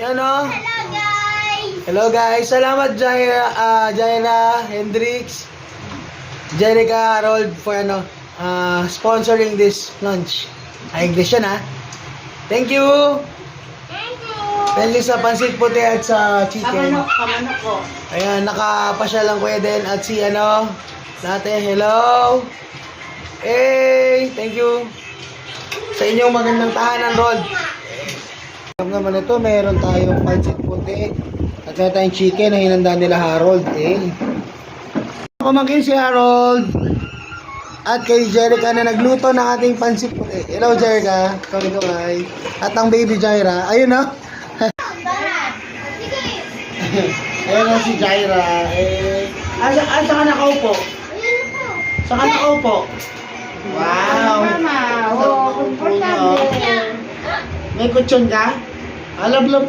Yan o. Hello guys! Hello guys. Salamat Jaira Hendrix, Jerica Harold for sponsoring this lunch. Ay, English yan ha. Thank you. Thank you! Thank you sa pansit puti at sa chicken. Kamanok ko. Ayan, nakapasya lang Kuya Den at si Nate, hello. Hey, thank you sa inyong magandang tahanan, Rod. Naman ito, meron tayong pansit puti at meron tayong chicken na hinanda nila Harold. Kumangkin si Harold at kay Jerica na nagluto ng ating pansit puti. Hello Jerica, kaway. At ang baby Jaira, ayun na. Ayun na si Jaira. Saan ka nakaupo? Saan ka nakaupo? Wow! Mama, oh, komportable. May kutsyon ka? Alam mo